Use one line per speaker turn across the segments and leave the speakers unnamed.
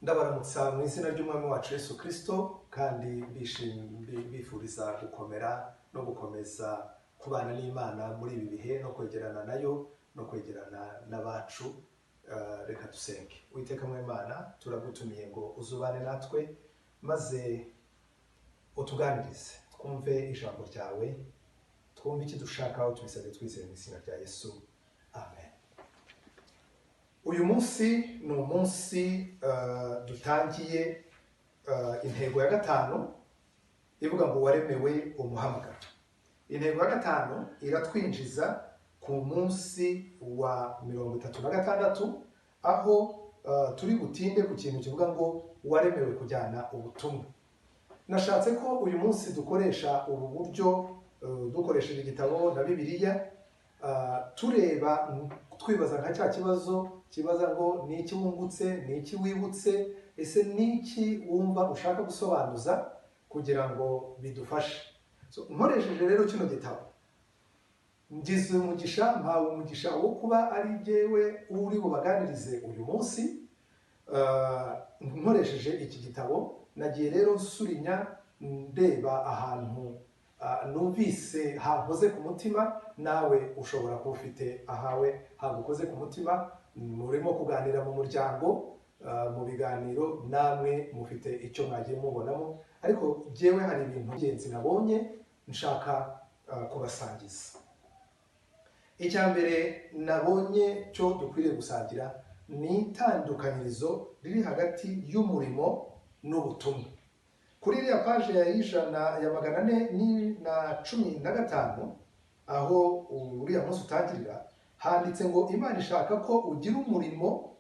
ndabaramutsa mu izina ry'umwami wacu Yesu Kristo kandi bifuriza gukomera no gukomeza kubana n'Imana muri ibi bihe no kwegerana nayo no kwegerana n'abacu. Reka dusenge. Uwiteka mw'Imana, turagutumiye ngo uzubane natwe maze utuganirize, twumve ijambo ryawe, twumve icyo dushakaho, tubisabye twizeye mu izina rya Yesu, amen. Uyu munsi ni umunsi dutangiye intego ya gatanu ivuga ngo waremewe umuhamagaro. Intego ya gatanu iratwinjiza ku munsi wa 36 aho turi butinde ku kintu kivuga ngo waremewe kujyana ubutumwa. Nashatse ko uyu munsi dukoresha ubu buryo dukoresheje igitabo na Bibiliya, tureba twibaza nka cya kibazo kibaza ngo ni iki wungutse, ni iki wibutse, ese ni iki wumva ushaka gusobanuza kugira ngo bidufashe. Nkoresheje rero kino gitabo ngize mpawe umugisha wo kuba ari jyewe uri bubaganirize uyu munsi. Nkoresheje iki gitabo nagiye rero nsurinya ndeba ahantu numvise hakoze ku mutima, nawe ushobora kuba ufite ahawe hagukoze ku mutima. Murimo kuganira mu muryango, mu biganiro, namwe mufite icyo mwagiye mubonamo, ariko jyewe hari ibintu by'ingenzi nabonye nshaka kubasangiza. Icya mbere nabonye cyo dukwiriye gusangira ni itandukanyirizo riri hagati y'umurimo n'ubutumwa. Kuri iriya paje ya 415 aho uriya munsi utangirira, handitse ngo Imana ishaka ko ugira umurimo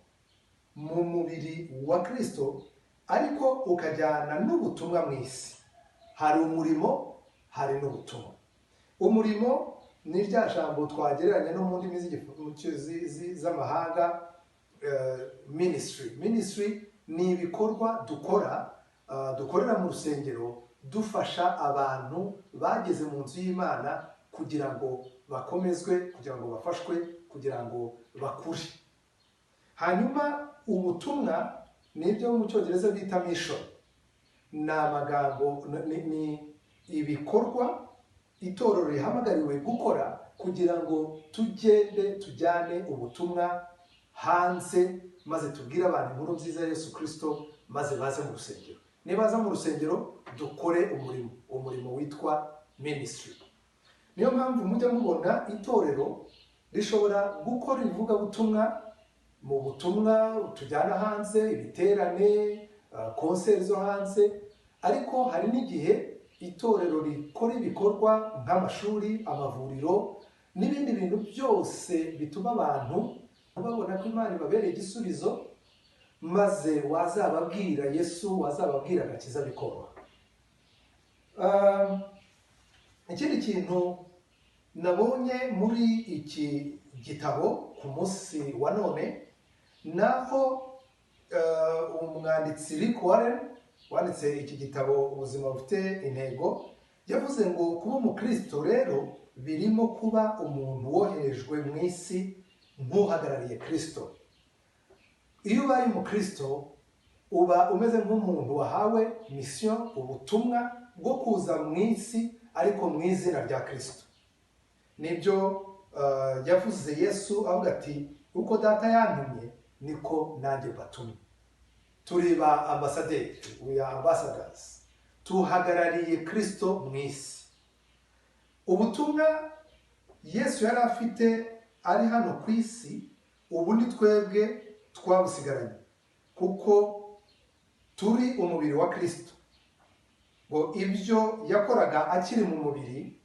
mu mubiri wa Kristo ariko ukajyana n'ubutumwa mu isi. Hari umurimo, hari n'ubutumwa. Umurimo ni rya jambo twagereranya no mu ndimi z'amahanga ministry. Ministry ni ibikorwa dukorera mu rusengero dufasha abantu bageze mu nzu y'Imana kugira ngo bakomezwe, kugira ngo bafashwe, kugira ngo bakure. Hanyuma ubutumwa nibyo mu cyongereza bita mission. Ni amagambo, ni ibikorwa itorero rihamagariwe gukora kugira ngo tujyane ubutumwa hanze, maze tubwire abantu inkuru nziza ya Yesu Kristo, maze baze mu rusengero. Nibaza mu rusengero dukore umurimo witwa ministry. Niyo mpamvu mujya mubona itorero rishobora gukora ivugabutumwa mu butumwa tujyana hanze, ibiterane, konseri zo hanze, ariko hari n'igihe itorero rikora ibikorwa nk'amashuri, amavuriro n'ibindi bintu byose bituma abantu babona ko Imana ibabereye igisubizo, maze wazababwira Yesu, wazababwira agakiza bikoroha. Ikindi kintu nabonye muri iki gitabo ku munsi wa none, naho umwanditsi Rick Warren wanditse iki gitabo ubuzima bufite intego, yavuze ngo kuba umukristo rero birimo kuba umuntu woherejwe mu isi nk'uhagarariye Kristo. Iyo ubaye umukristo uba umeze nk'umuntu wahawe mission, ubutumwa bwo kuza mu isi ariko mu izina rya Kristo. Nibyo yavuze Yesu avuga ati uko data yantumye niko nanjye batumye. Turi ba ambassadeurs, we are ambassadors. Tuhagarariye Kristo mu isi. Ubutumwa Yesu yari afite ari hano ku isi, ubu ni twebwe twabusigaranye kuko turi umubiri wa Kristo. Ngo ibyo yakoraga akiri mu mubiri,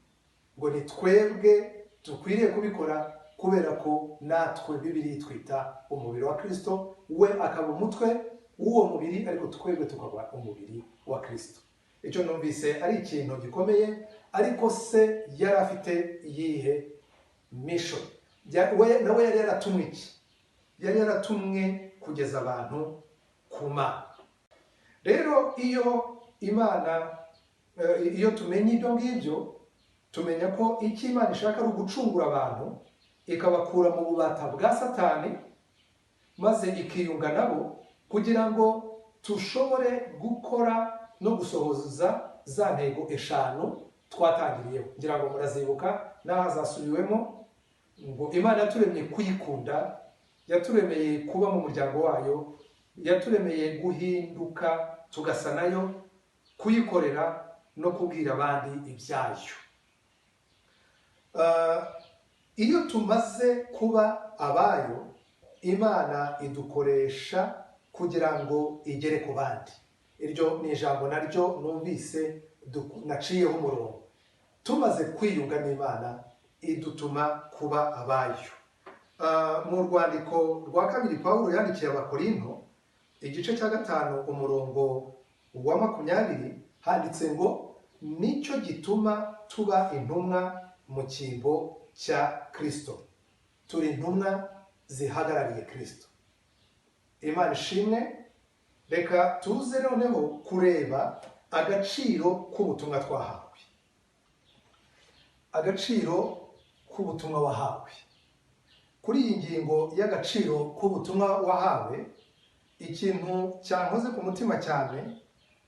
ngo ni twebwe dukwiriye kubikora kubera ko natwe Bibiliya twita umubiri wa Kristo, we akaba umutwe w'uwo mubiri, ariko twebwe tukaba umubiri wa Kristo. Icyo numvise ari ikintu gikomeye. Ariko se yari afite iyihe mission? Nawe yari yaratumwe iki? Yari yaratumwe kugeza abantu ku Mana. Rero iyo tumenye ibyo ngibyo, tumenya ko icyo Imana ishaka ari ugucungura abantu, ikabakura mu bubata bwa Satani, maze ikiyunga nabo kugira ngo tushobore gukora no gusohoza za ntego eshanu twatangiriyeho. Ngira ngo murazibuka n'ahazasubiwemo ngo Imana yaturemye kuyikunda, yaturemeye kuba mu muryango wayo, yaturemeye guhinduka tugasa nayo, kuyikorera no kubwira abandi ibyayo. Iyo tumaze kuba abayo, Imana idukoresha kugira ngo igere ku bandi. Iryo ni ijambo naryo numvise naciyeho umurongo. Tumaze kwiyunga n'Imana, idutuma kuba abayo. Mu rwandiko rwa kabiri Pawulo yandikiye Abakorinto, igice cya 5 umurongo wa 20, handitse ngo nicyo gituma tuba intumwa mu cyimbo cya Kristo. Turi intumwa zihagarariye Kristo. Imana ishimwe. Reka tuze noneho kureba agaciro k'ubutumwa twahawe. Agaciro k'ubutumwa wahawe. Kuri iyi ngingo y'agaciro k'ubutumwa wahawe, ikintu cyankoze ku mutima cyane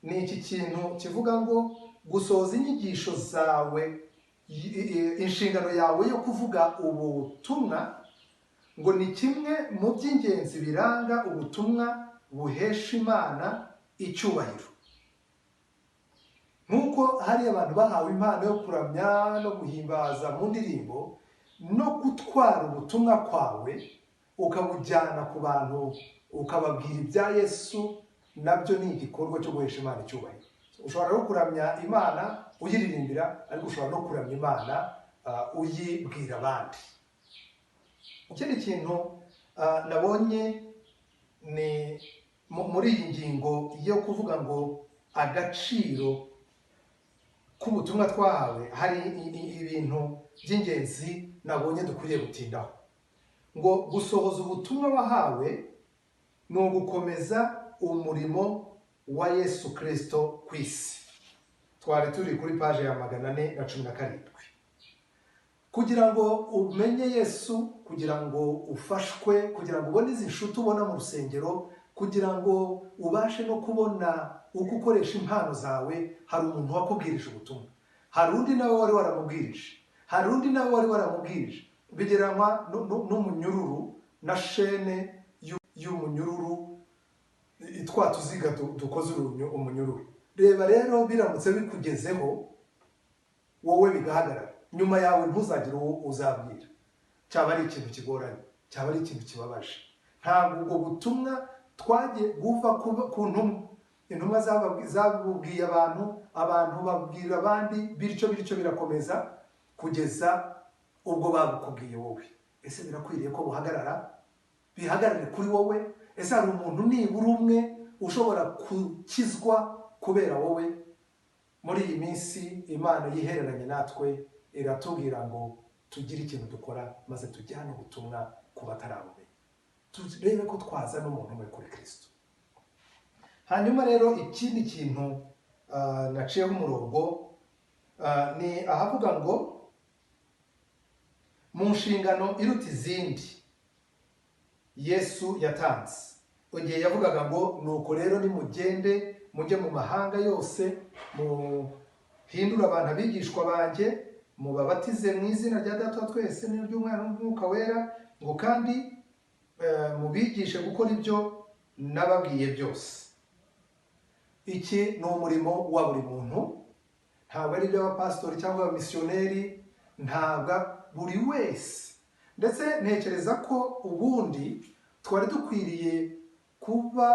ni iki kintu kivuga ngo gusoza inyigisho zawe, inshingano yawe yo kuvuga ubutumwa, ngo ni kimwe mu by'ingenzi biranga ubutumwa buhesha Imana icyubahiro. Nk'uko hari abantu bahawe impano yo kuramya no guhimbaza mu ndirimbo, no gutwara ubutumwa kwawe ukabujyana ku bantu ukababwira ibya Yesu, nabyo ni igikorwa cyo guhesha Imana icyubahiro. Ushobora no kuramya Imana uyiririmbira, ariko ushobora no kuramya Imana uyibwira abandi. Ikindi kintu nabonye ni muri iyi ngingo yo kuvuga ngo agaciro k'ubutumwa twahawe, hari ibintu by'ingenzi nabonye dukwiriye gutindaho. Ngo gusohoza ubutumwa wahawe ni ugukomeza umurimo wa Yesu Kristo ku isi. Twari turi kuri paje ya 417. Kugira ngo umenye Yesu, kugira ngo ufashwe, kugira ngo ubone izi nshuti ubona mu rusengero, kugira ngo ubashe no kubona uko ukoresha impano zawe, hari umuntu wakubwirije ubutumwa. Hari undi nawe wari waramubwirije. Hari undi nawe wari waramubwirije. Bigeranywa n'umunyururu na shene y'umunyururu, twa tuziga dukoze umunyururu. Reba rero biramutse bikugezeho wowe bigahagarara, nyuma yawe ntuzagire uwo uzabwira. Cyaba ari ikintu kigoranye, cyaba ari ikintu kibabaje. Ntabwo ubwo butumwa twagiye buva ku ntumwa. Intumwa zabubwiye abantu, abantu babwira abandi, bityo birakomeza kugeza ubwo babukubwiye wowe. Ese birakwiriye ko buhagarara? Bihagarare kuri wowe? Ese hari umuntu nibura umwe ushobora gukizwa kubera wowe? Muri iyi minsi Imana yihereranye natwe, iratubwira ngo tugire ikintu dukora, maze tujyane ubutumwa ku batarabumenye. Turebe ko twaza n'umuntu umwe kuri Kristo. Hanyuma rero ikindi kintu naciyeho umurongo ni ahavuga ngo mu nshingano iruta izindi Yesu yatanze. Igihe yavugaga ngo nuko rero nimugende mujye mu mahanga yose, muhindure abantu abigishwa banjye, mubabatize mu izina rya Data wa twese n'iry'Umwana n'Umwuka wera, ngo kandi mubigishe gukora ibyo nababwiye byose. Iki ni umurimo wa buri muntu, ntabwo ari iby'abapasitori cyangwa abamisiyoneri, ntabwo buri wese. Ndetse ntekereza ko ubundi twari dukwiriye kuba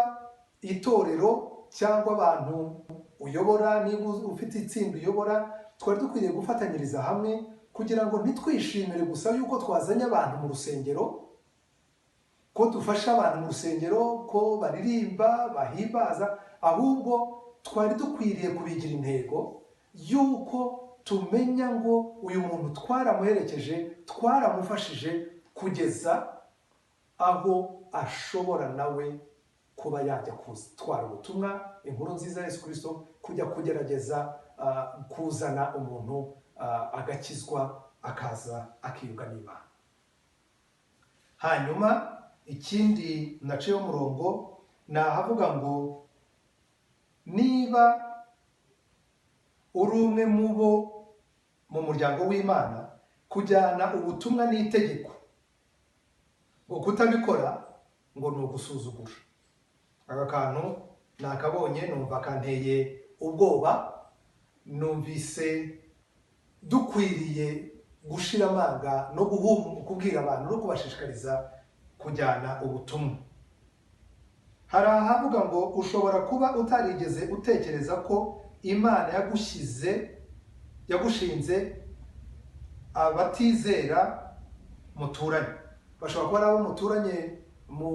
itorero cyangwa abantu uyobora, niba ufite itsinda uyobora, twari dukwiriye gufatanyiriza hamwe kugira ngo ntitwishimire gusa yuko twazanye abantu mu rusengero, ko dufasha abantu mu rusengero, ko baririmba bahimbaza, ahubwo twari dukwiriye kubigira intego yuko tumenya ngo uyu muntu twaramuherekeje, twaramufashije kugeza aho ashobora nawe kuba yajya gutwara ubutumwa, inkuru nziza Yesu Kristo, kujya kugerageza kuzana umuntu agakizwa, akaza akiyunga n'Imana. Hanyuma ikindi naciyeho umurongo ni ahavuga ngo niba uri umwe mu bo mu muryango w'Imana, kujyana ubutumwa n'itegeko, ngo kutabikora ngo ni ugusuzugura. Aka kantu nakabonye numva kanteye ubwoba, numvise dukwiriye gushira amanga no kubwira abantu no kubashishikariza kujyana ubutumwa. Hari ahavuga ngo ushobora kuba utarigeze utekereza ko Imana yagushinze abatizera muturanye. Bashobora kuba ari abo muturanye mu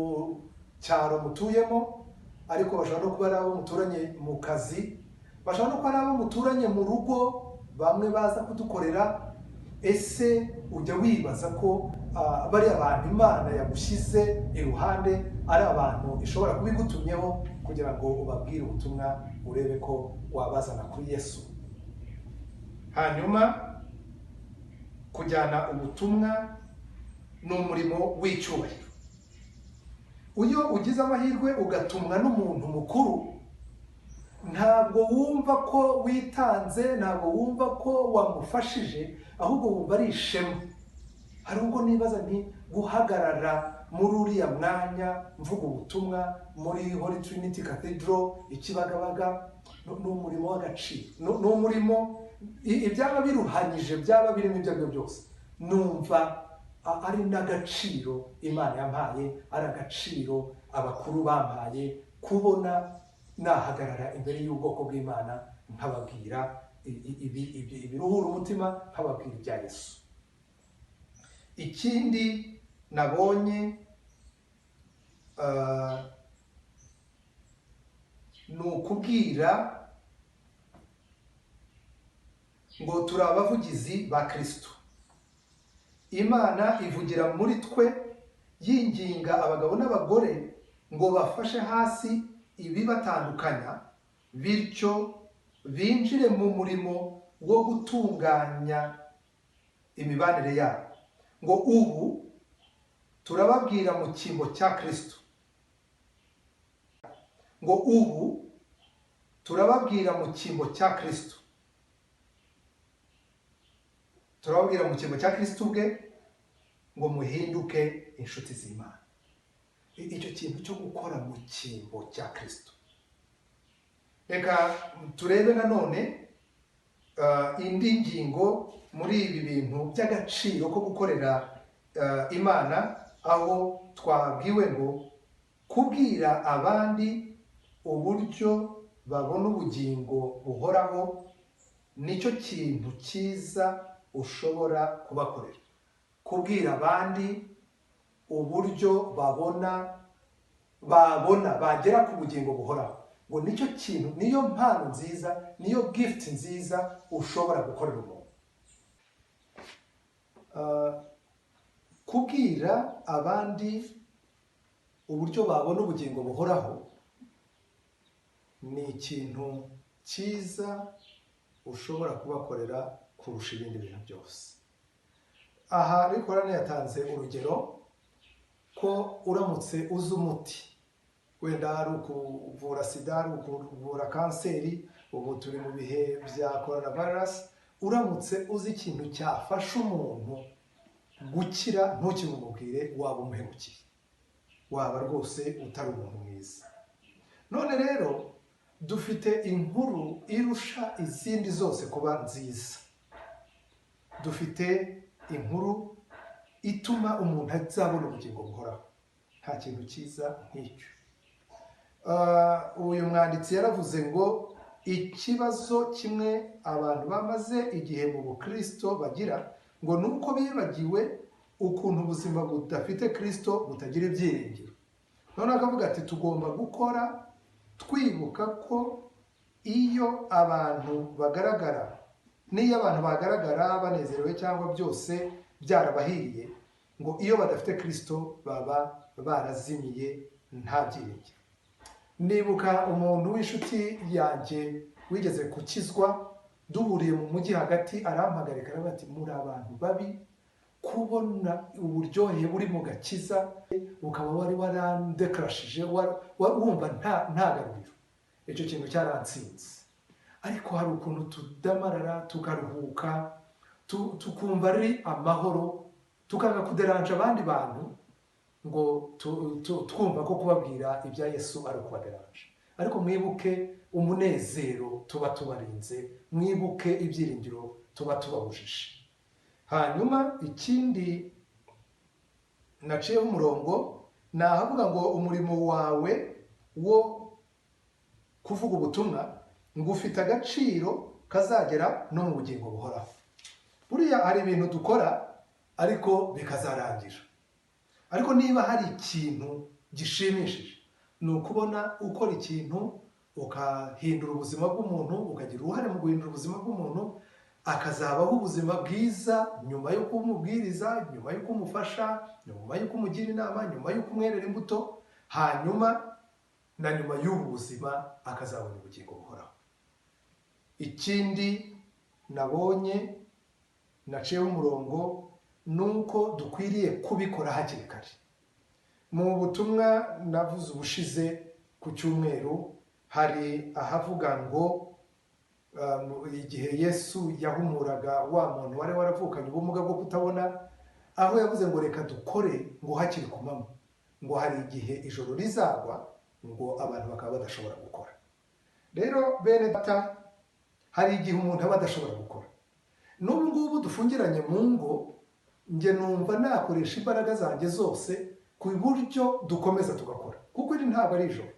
cyaro mutuyemo, ariko bashobora no kuba ari abo muturanye mu kazi, bashobora no kuba ari abo muturanye mu rugo, bamwe baza kudukorera. Ese ujya wibaza ko bari abantu Imana yagushyize iruhande ari abantu ishobora kubigutumyeho kugira ngo ubabwire ubutumwa, urebe ko wabazana kuri Yesu? Hanyuma kujyana ubutumwa ni umurimo w'icyubahiro. Iyo ugize amahirwe ugatumwa n'umuntu mukuru, ntabwo wumva ko witanze, ntabwo wumva ko wamufashije, ahubwo wumva ari ishema. Hari ubwo nibaza nti guhagarara muri uriya mwanya mvuga ubutumwa muri Holy Trinity Cathedral i Kibagabaga ni umurimo w'agaciro, ni umurimo ibyaba biruhanyije, byaba birimo ibyo aribyo byose, numva ari n'agaciro Imana yampaye, ari agaciro abakuru bampaye, kubona nahagarara imbere y'ubwoko bw'Imana nkababwira ibiruhura umutima, nkababwira ibya Yesu. Ikindi nabonye ni ukubwira ngo turi abavugizi ba Kristo. Imana ivugira muri twe yinginga abagabo n'abagore ngo bafashe hasi ibibatandukanya, bityo binjire mu murimo wo gutunganya imibanire yabo. Ngo ubu turababwira mu cyimbo cya Kristo. Ngo ubu turababwira mu cyimbo cya Kristo. Turababwira mu cyimbo cya Kristo ubwe ngo muhinduke inshuti z'Imana. Icyo kintu cyo gukora mu cyimbo cya Kristo. Reka turebe nanone indi ngingo muri ibi bintu by'agaciro ko gukorera Imana, aho twabwiwe ngo kubwira abandi uburyo babona ubugingo buhoraho nicyo kintu cyiza ushobora kubakorera. Kubwira abandi uburyo bagera ku bugingo buhoraho, ngo nicyo kintu, niyo mpano nziza, niyo gift nziza ushobora gukorera umuntu. Kubwira abandi uburyo babona ubugingo buhoraho ni ikintu cyiza ushobora kubakorera kurusha ibindi bintu byose. Aha Nikorane yatanze urugero ko uramutse uzi umuti, wenda ari ukuvura sida, ari ukuvura kanseri, ubu turi mu bihe bya coronavirus, uramutse uzi ikintu cyafasha umuntu gukira ntukimubwire, waba umuhemukiye, waba rwose utari umuntu mwiza. None rero dufite inkuru irusha izindi zose kuba nziza. Dufite inkuru ituma umuntu azabona ubugingo buhoraho. Nta kintu cyiza nk'icyo. Uyu mwanditsi yaravuze ngo ikibazo kimwe abantu bamaze igihe mu Bukristo bagira ngo ni uko bibagiwe ukuntu ubuzima budafite Kristo butagira ibyiringiro. None akavuga ati tugomba gukora twibuka ko iyo abantu bagaragara banezerewe cyangwa byose byarabahiriye, ngo iyo badafite Kristo baba barazimiye nta byiringiro. Nibuka umuntu w'inshuti yanjye wigeze gukizwa, duhuriye mu mujyi hagati, arampagarika aravuga ati muri abantu babi, kubona uburyohe buri mu gakiza ukaba wari warandekarashije, wumva nta garuriro. icyo kintu cyaransinze. Ariko hari ukuntu tudamarara tukaruhuka, tukumva ari amahoro, tukanga kuderanja abandi bantu ngo twumva ko kubabwira ibya Yesu ari ukubaderanja. Ariko mwibuke umunezero tuba tubarinze, mwibuke ibyiringiro tuba tubabujije. Hanyuma ikindi naciyeho umurongo nahavuga ngo umurimo wawe wo kuvuga ubutumwa ngo ufite agaciro kazagera no mu bugingo buhoraho. Buriya hari ibintu dukora ariko bikazarangira. Ariko niba hari ikintu gishimishije ni ukubona ukora ikintu ukahindura ubuzima bw'umuntu, ukagira uruhare mu guhindura ubuzima bw'umuntu, akazabaho ubuzima bwiza nyuma yo kumubwiriza, nyuma yo kumufasha, nyuma yo kumugira inama, nyuma yo kumwerera imbuto, hanyuma na nyuma y'ubu buzima akazabona ubugingo buhoraho. Ikindi nabonye naciyeho umurongo nuko dukwiriye kubikora hakiri kare. Mu butumwa navuze ubushize ku cyumweru hari ahavuga ngo igihe Yesu yahumuraga wa muntu wari waravukanye ubumuga bwo kutabona, aho yavuze ngo reka dukore ngo hakiri ku manywa, ngo hari igihe ijoro rizagwa ngo abantu bakaba badashobora gukora. Rero bene data, hari igihe umuntu aba adashobora gukora. N'ubu ngubu dufungiranye mu ngo, njye numva nakoresha imbaraga zanjye zose ku buryo dukomeza tugakora, kuko iri ntabwo ari ijoro.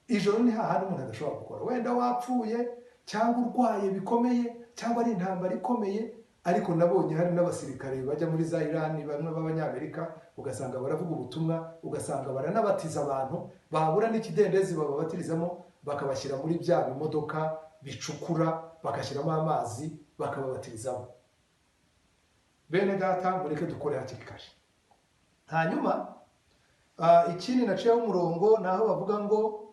Ijoro ni hahandi umuntu adashobora gukora. Wenda wapfuye cyangwa urwaye bikomeye cyangwa ari intambara ikomeye, ariko nabonye hari n'abasirikare bajya muri za Irani, bamwe b'Abanyamerika, ugasanga baravuga ubutumwa, ugasanga baranabatiza abantu, babura n'ikidendezi bababatirizamo, bakabashyira muri bya bimodoka bicukura, bagashyiramo amazi, bakababatirizamo. Bene data, mureke dukore hakiri kare. Hanyuma ikindi naciyeho umurongo naho bavuga ngo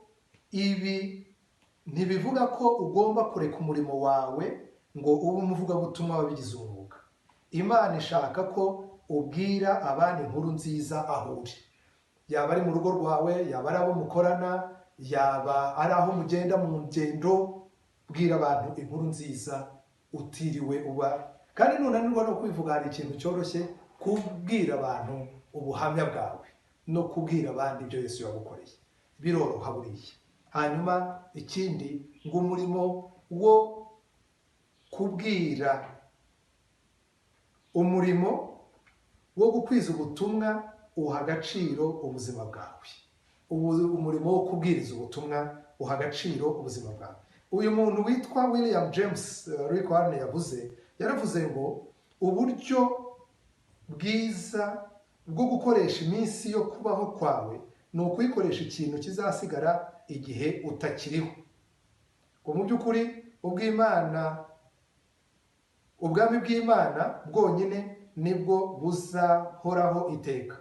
ibi ntibivuga ko ugomba kureka umurimo wawe ngo ube umuvugabutumwa wabigize umwuga. Imana ishaka ko ubwira abandi inkuru nziza aho uri, yaba ari mu rugo rwawe, yaba ari abo mukorana, yaba ari aho mugenda mu ngendo. Bwira abantu inkuru nziza utiriwe uba, kandi nunanirwa no kwivuga, hari ikintu cyoroshye kubwira abantu ubuhamya bwawe no kubwira abandi ibyo Yesu yagukoreye, biroroha buriya. Hanyuma ikindi ngo umurimo wo kubwira, umurimo wo gukwiza ubutumwa uha agaciro ubuzima bwawe. Umurimo wo kubwiriza ubutumwa uha agaciro ubuzima bwawe. Uyu muntu witwa William James Rick yaravuze ngo uburyo bwiza bwo gukoresha iminsi yo kubaho kwawe ni ukuyikoresha ikintu kizasigara igihe utakiriho. Ngo mu by'ukuri ubwami bw'Imana bwonyine nibwo buzahoraho iteka.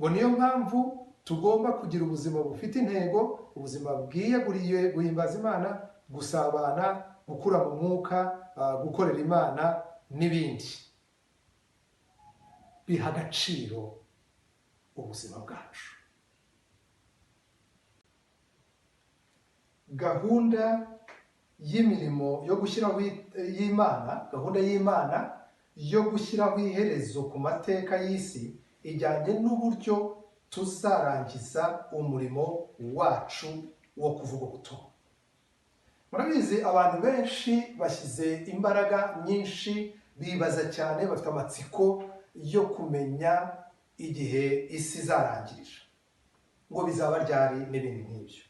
Ngo niyo mpamvu tugomba kugira ubuzima bufite intego, ubuzima bwiyeguriye guhimbaza Imana, gusabana, gukura mu mwuka, gukorera Imana n'ibindi. Biha agaciro ubuzima bwacu. Gahunda y'imirimo yo gushyiraho y'Imana, gahunda y'Imana yo gushyiraho iherezo ku mateka y'isi ijyanye n'uburyo tuzarangiza umurimo wacu wo kuvuga ubutumwa. Murabizi abantu benshi bashyize imbaraga nyinshi, bibaza cyane, bafite amatsiko yo kumenya igihe isi izarangirira, ngo bizaba ryari n'ibindi nk'ibyo.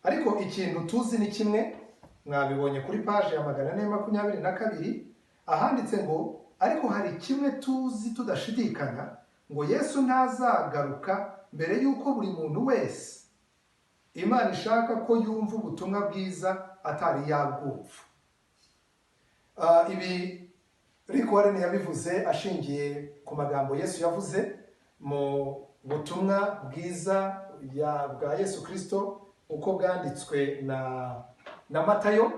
Ariko ikintu tuzi ni kimwe, mwabibonye kuri paje ya 422, ahanditse ngo ariko hari kimwe tuzi tudashidikanya, ngo Yesu ntazagaruka mbere y'uko buri muntu wese Imana ishaka ko yumva ubutumwa bwiza atari yabwumva. Ibi Rick Warren yabivuze ashingiye ku magambo Yesu yavuze mu butumwa bwiza bwa Yesu Kristo uko bwanditswe na Matayo,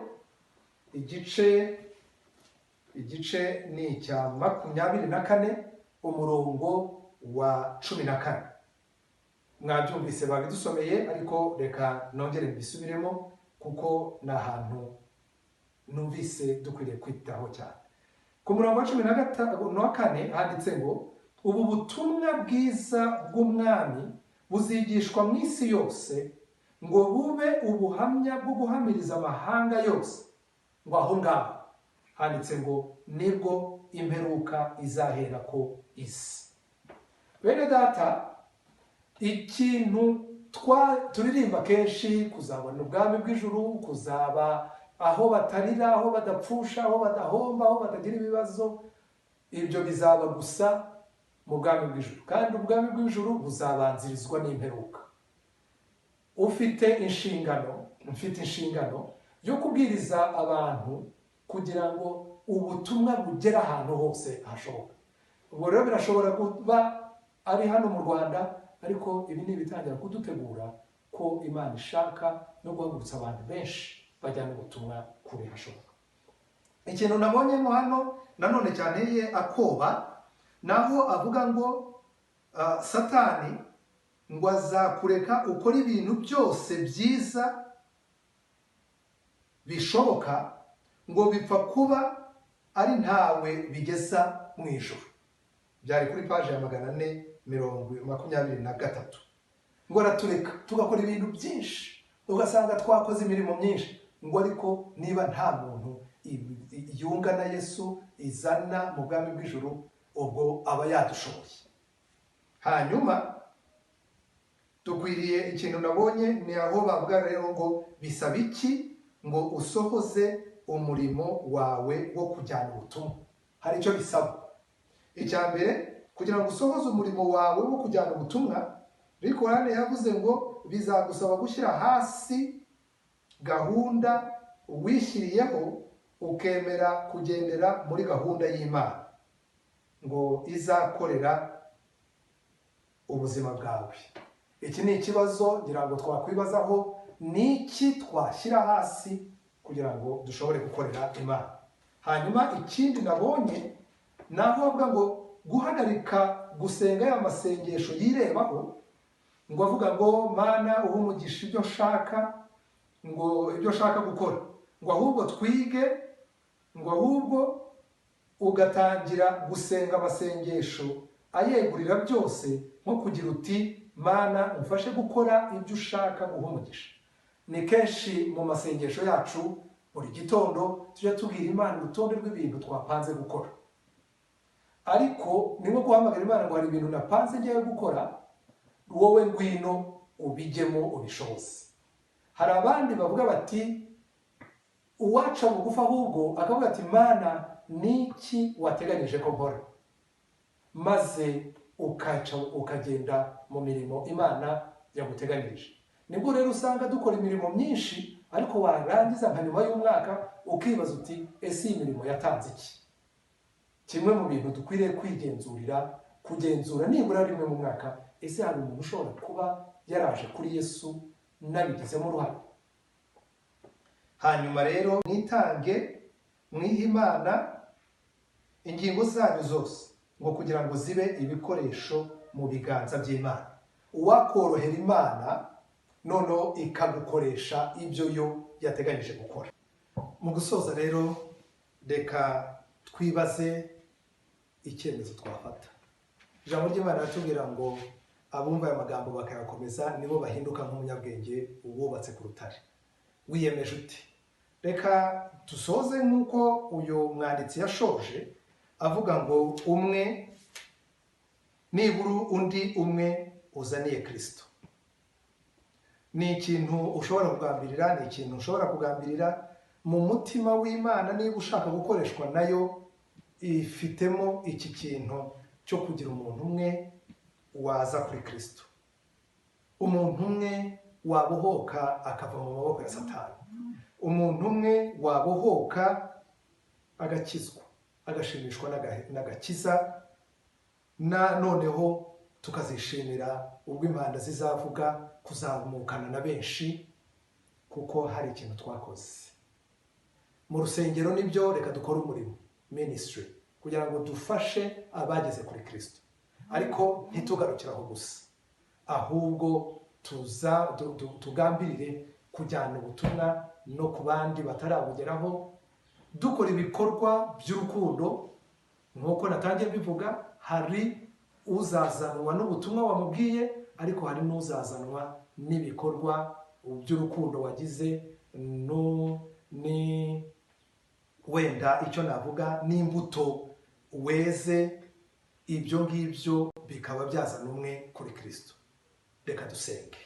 igice ni icya 24 umurongo wa 14. mwabyumvise babidusomeye, ariko reka nongere mbisubiremo kuko ni ahantu numvise dukwiriye kwitaho cyane. Ku murongo wa 14 handitse ngo ubu butumwa bwiza bw'umwami buzigishwa mu isi yose ngo bube ubuhamya bwo guhamiriza amahanga yose, ngo aho ngaho handitse ngo nibwo imperuka izahera ko isi. Bene data, ikintu turirimba kenshi, kuzabona ubwami bw'ijuru, kuzaba aho batarira, aho badapfusha, aho badahomba, aho batagira ibibazo, ibyo bizaba gusa mu bwami bw'ijuru, kandi ubwami bw'ijuru buzabanzirizwa n'imperuka. Mfite inshingano yo kubwiriza abantu kugira ngo ubutumwa bugere ahantu hose hashoboka. Ubwo rero birashobora kuba ari hano mu Rwanda, ariko ibi ni ibitangira kudutegura ko Imana ishaka no guhagurutsa abantu benshi bajyana ubutumwa kure hashoboka. Ikintu nabonyemo hano nanone cyane ye akoba, naho avuga ngo Satani ngo azakureka ukora ibintu byose byiza bishoboka, ngo bipfa kuba ari ntawe bigeza mu ijuru. Byari kuri paje ya 423. Ngo aratureka tugakora ibintu byinshi, ugasanga twakoze imirimo myinshi, ngo ariko niba nta muntu yunga na Yesu izana mu bwami bw'ijuru, ubwo aba yadushoboye. Hanyuma dukwiriye, ikintu nabonye ni aho bavuga rero ngo bisaba iki ngo usohoze umurimo wawe wo kujyana ubutumwa. Hari icyo bisaba. Icya mbere, kugira ngo usohoze umurimo wawe wo kujyana ubutumwa, Rikorane yavuze ngo bizagusaba gushyira hasi gahunda wishyiriyeho, ukemera kugendera muri gahunda y'Imana ngo izakorera ubuzima bwawe. Iki ni ikibazo ngira ngo twakwibazaho, ni iki twashyira hasi kugira ngo dushobore gukorera Imana. Hanyuma ikindi nabonye naho avuga ngo guhagarika gusenga ya masengesho yirebaho, ngo avuga ngo Mana umugisha ibyo shaka, ngo ibyo shaka gukora, ngo ahubwo twige, ngo ahubwo ugatangira gusenga amasengesho ayegurira byose, nko kugira uti Mana umfashe gukora ibyo ushaka umugisha. Ni kenshi mu masengesho yacu buri gitondo tujya tubwira Imana urutonde rw'ibintu twapanze gukora, ariko nimo guhamagara Imana ngo hari ibintu napanze ngiye gukora, wowe ngwino ubijyemo ubishoboze. Hari abandi bavuga bati uwaca bugufa, ahubwo akavuga ati Mana niki wateganyije ko nkora, maze ukagenda mu mirimo Imana yaguteganyirije. Nibwo rero usanga dukora imirimo myinshi, ariko warangiza nka nyuma y'umwaka ukibaza uti ese iyi mirimo yatanze iki? Kimwe mu bintu dukwiriye kwigenzurira, kugenzura nibura rimwe mu mwaka, ese hari umuntu ushobora kuba yaraje kuri Yesu nabigizemo uruhare? Hanyuma rero mwitange, mwihe Imana ingingo zanyu zose, ngo kugira ngo zibe ibikoresho mu biganza by'Imana. Uwakorohera Imana noneho ikagukoresha ibyo yo yateganyije gukora. Mu gusoza rero, reka twibaze icyemezo twafata. Ijambo ry'Imana ratubwira ngo abumva aya magambo bakayakomeza nibo bahinduka nk'umunyabwenge wubatse ku rutare. Wiyemeje uti? Reka dusoze nk'uko uyu mwanditsi yashoje avuga ngo umwe nibura undi umwe uzaniye Kristo. Ni ikintu ushobora kugambirira, ni ikintu ushobora kugambirira mu mutima w'Imana. Niba ushaka gukoreshwa nayo, ifitemo iki kintu cyo kugira umuntu umwe waza kuri Kristo, umuntu umwe wabohoka akava mu maboko ya Satani, umuntu umwe wabohoka agakizwa, agashimishwa n'agakiza, na noneho tukazishimira ubwo impanda zizavuga kuzamukana na benshi, kuko hari ikintu twakoze mu rusengero. Nibyo, reka dukore umurimo ministry kugira ngo dufashe abageze kuri Kristo, ariko ntitugarukiraho gusa. ahubwo tugambirire kujyana ubutumwa no ku bandi batarabugeraho, dukora ibikorwa by'urukundo. Nk'uko natangiye bivuga, hari uzazanwa n'ubutumwa wamubwiye, ariko hari n'uzazanwa n'ibikorwa by'urukundo wagize, ni wenda icyo navuga n'imbuto weze. Ibyo ngibyo bikaba byazana umwe kuri Kristo. Reka dusenge.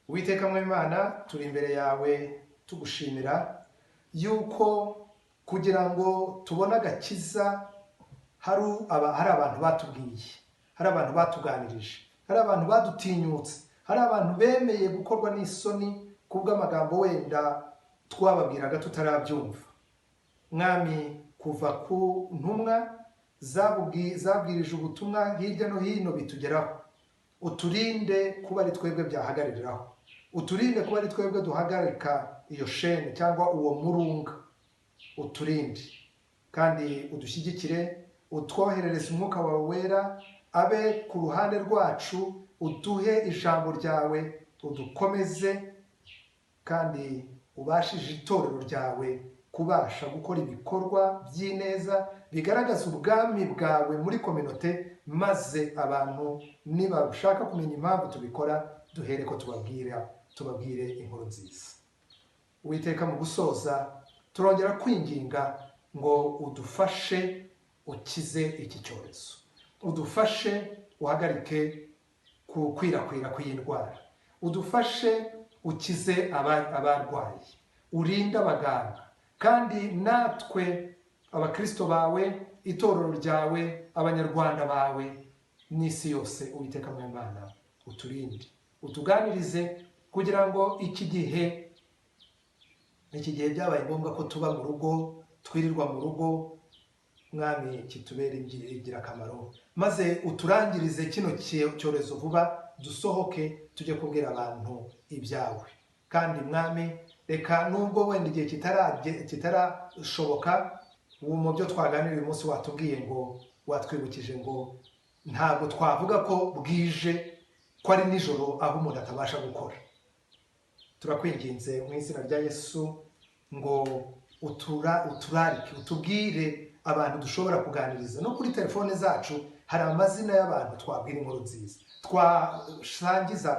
Uwiteka Mwimana, turi imbere yawe tugushimira yuko kugira ngo tubone agakiza hari abantu batubwiye, hari abantu batuganirije, hari abantu badutinyutse, hari abantu bemeye gukorwa n'isoni kubw'amagambo wenda twababwiraga tutarabyumva. Mwami, kuva ku ntumwa zabwirije ubutumwa hirya no hino bitugeraho, uturinde kuba ari twebwe byahagarariraho, uturinde kuba ari twebwe duhagarika iyo shene cyangwa uwo murunga. Uturinde kandi udushyigikire, utwoherereze umwuka wawe wera abe ku ruhande rwacu, uduhe ijambo ryawe, udukomeze, kandi ubashije itorero ryawe kubasha gukora ibikorwa by'ineza bigaragaza ubwami bwawe muri kominote, maze abantu nibashaka kumenya impamvu tubikora, duhere ko tubabwire inkuru nziza. Uwiteka, mu gusoza turongera kwinginga ngo udufashe ukize iki cyorezo, udufashe uhagarike gukwirakwira kw'indwara, udufashe ukize abarwayi, urinde abaganga, kandi natwe abakristo bawe, itorero ryawe, abanyarwanda bawe n'isi yose, Uwiteka Mwimana, uturinde, utuganirize, kugira ngo iki gihe byabaye ngombwa ko tuba mu rugo, twirirwa mu rugo, Mwami, kitubere ingirakamaro, maze uturangirize kino cyorezo vuba, dusohoke tujye kubwira abantu ibyawe. Kandi Mwami, reka nubwo wenda igihe kitarashoboka, mu byo twaganiriye uyu munsi watubwiye ngo, watwibukije ngo ntabwo twavuga ko bwije, ko ari nijoro aho umuntu atabasha gukora. Turakwinginze mu izina rya Yesu ngo uturarike, utubwire abantu dushobora kuganiriza. No kuri telefone zacu hari amazina y'abantu twabwira inkuru nziza, twasangiza